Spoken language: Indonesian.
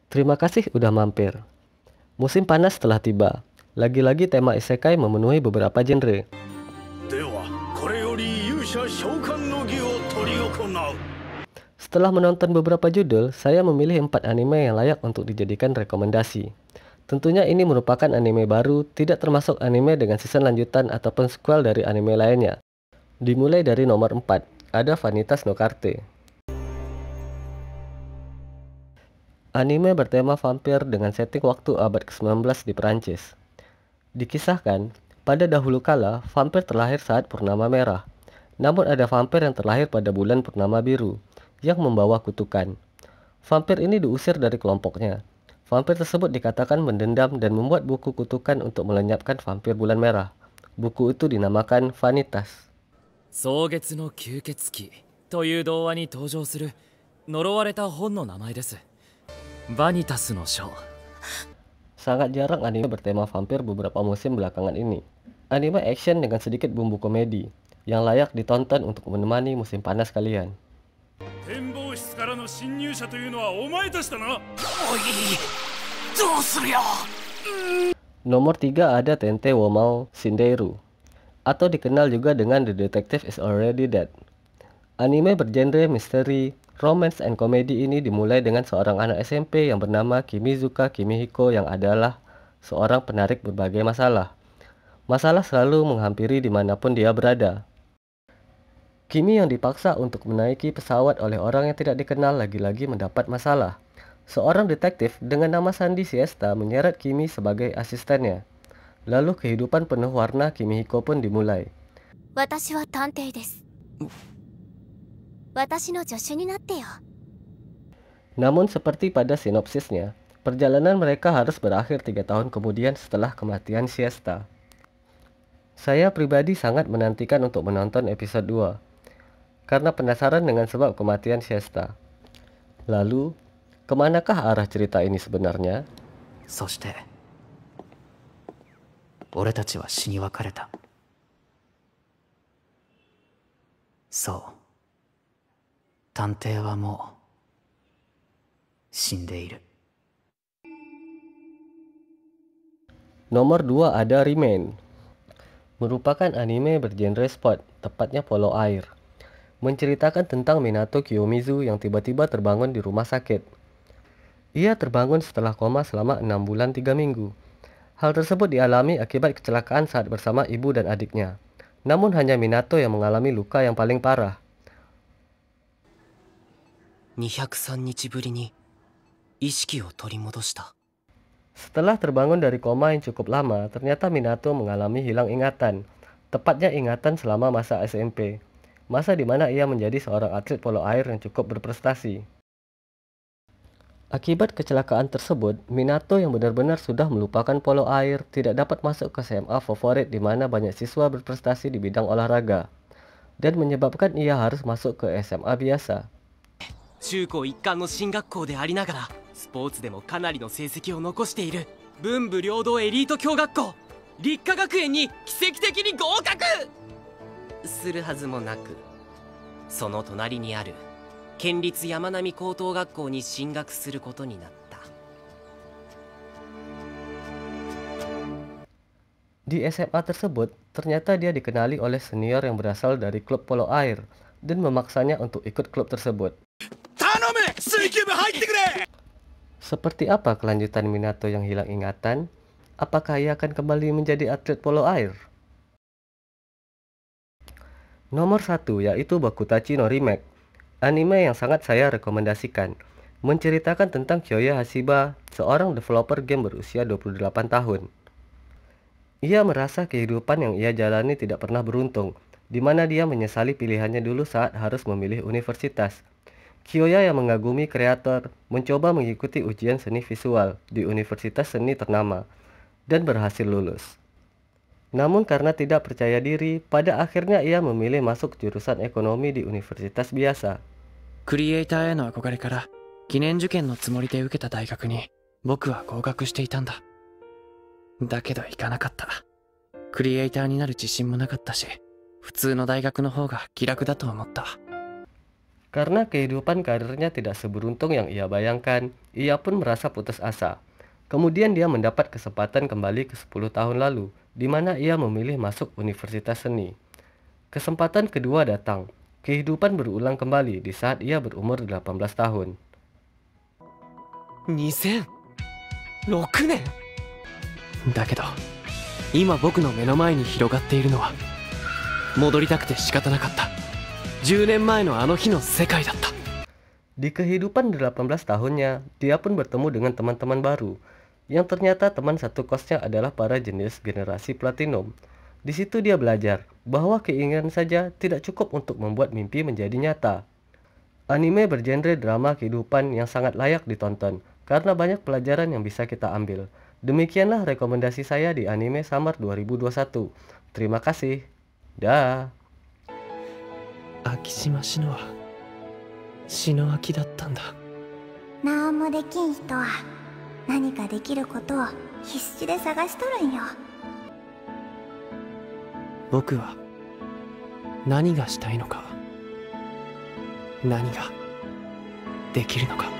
Terima kasih udah mampir. Musim panas telah tiba. Lagi-lagi tema isekai memenuhi beberapa genre. Setelah menonton beberapa judul, saya memilih 4 anime yang layak untuk dijadikan rekomendasi. Tentunya ini merupakan anime baru, tidak termasuk anime dengan season lanjutan ataupun sequel dari anime lainnya. Dimulai dari nomor 4, ada Vanitas no Carte. Anime bertema vampir dengan setting waktu abad ke-19 di Perancis. Dikisahkan, pada dahulu kala, vampir terlahir saat purnama merah. Namun ada vampir yang terlahir pada bulan purnama biru, yang membawa kutukan. Vampir ini diusir dari kelompoknya. Vampir tersebut dikatakan mendendam dan membuat buku kutukan untuk melenyapkan vampir bulan merah. Buku itu dinamakan Vanitas. 蒼月の吸血鬼という童話に登場する呪われた本の名前です。バニタスの書。 Sangat jarang anime bertema vampir beberapa musim belakangan ini. Anime action dengan sedikit bumbu komedi, yang layak ditonton untuk menemani musim panas kalian. Nomor 3 ada Tente wo Mao Shinderu, atau dikenal juga dengan The Detective is Already Dead. Anime bergenre misteri, romance, and komedi ini dimulai dengan seorang anak SMP yang bernama Kimizuka Kimihiko yang adalah seorang penarik berbagai masalah. Masalah selalu menghampiri dimanapun dia berada. Kimi yang dipaksa untuk menaiki pesawat oleh orang yang tidak dikenal lagi-lagi mendapat masalah. Seorang detektif dengan nama Sandy Siesta menyeret Kimi sebagai asistennya. Lalu kehidupan penuh warna Kimihiko pun dimulai. Namun seperti pada sinopsisnya, perjalanan mereka harus berakhir 3 tahun kemudian setelah kematian Siesta. Saya pribadi sangat menantikan untuk menonton episode 2, karena penasaran dengan sebab kematian Siesta. Lalu, kemanakah arah cerita ini sebenarnya? そして俺たちは死に別れた。そう、探偵はもう死んでいる。 Nomor 2 ada Remain. Merupakan anime bergenre sport, tepatnya polo air. Menceritakan tentang Minato Kiyomizu yang tiba-tiba terbangun di rumah sakit. Ia terbangun setelah koma selama 6 bulan 3 minggu. Hal tersebut dialami akibat kecelakaan saat bersama ibu dan adiknya. Namun hanya Minato yang mengalami luka yang paling parah. 203日ぶりに意識を取り戻した。 Setelah terbangun dari koma yang cukup lama, ternyata Minato mengalami hilang ingatan. Tepatnya ingatan selama masa SMP. Masa di mana ia menjadi seorang atlet polo air yang cukup berprestasi. Akibat kecelakaan tersebut, Minato yang benar-benar sudah melupakan polo air tidak dapat masuk ke SMA favorit di mana banyak siswa berprestasi di bidang olahraga. Dan menyebabkan ia harus masuk ke SMA biasa. 中高一貫の進学校でありながらスポーツでもかなりの成績を残している文武両道エリート共学校立花学園に奇跡的に合格するはずもなく、その隣にある県立山並高等学校に進学することになった。 Di SMA tersebut, ternyata dia dikenali oleh senior yang berasal dari klub polo air dan memaksanya untuk ikut klub tersebut. Seperti apa kelanjutan Minato yang hilang ingatan? Apakah ia akan kembali menjadi atlet polo air? Nomor 1 yaitu Bakutachi no Remake. Anime yang sangat saya rekomendasikan. Menceritakan tentang Kyoya Hashiba, seorang developer game berusia 28 tahun. Ia merasa kehidupan yang ia jalani tidak pernah beruntung, di mana dia menyesali pilihannya dulu saat harus memilih universitas. Kyoya yang mengagumi kreator mencoba mengikuti ujian seni visual di universitas seni ternama dan berhasil lulus. Namun karena tidak percaya diri, pada akhirnya ia memilih masuk jurusan ekonomi di universitas biasa. クリエイターへの憧れから記念受験のつもりで受けた大学に僕は合格していたんだ。だけど行かなかった。クリエイターになる自信もなかったし、普通の大学の方が気楽だと思った。Karena kehidupan karirnya tidak seberuntung yang ia bayangkan, ia pun merasa putus asa. Kemudian dia mendapat kesempatan kembali ke 10 tahun lalu, di mana ia memilih masuk Universitas Seni. Kesempatan kedua datang. Kehidupan berulang kembali di saat ia berumur 18 tahun. 2006年だけど今僕の目の前に広がっているのは戻りたくて仕方なかった10年前のあの日の世界だった。 Di kehidupan 18 tahunnya, dia pun bertemu dengan teman-teman baru, yang ternyata teman satu kosnya adalah para jenius generasi platinum. Di situ dia belajar bahwa keinginan saja tidak cukup untuk membuat mimpi menjadi nyata. Anime bergenre drama kehidupan yang sangat layak ditonton, karena banyak pelajaran yang bisa kita ambil. Demikianlah rekomendasi saya di Anime Summer 2021. Terima kasih. Dah. 秋島志乃は志乃秋だったんだ。なんもできん人は何かできることを必死で探しとるんよ。僕は何がしたいのか、何ができるのか。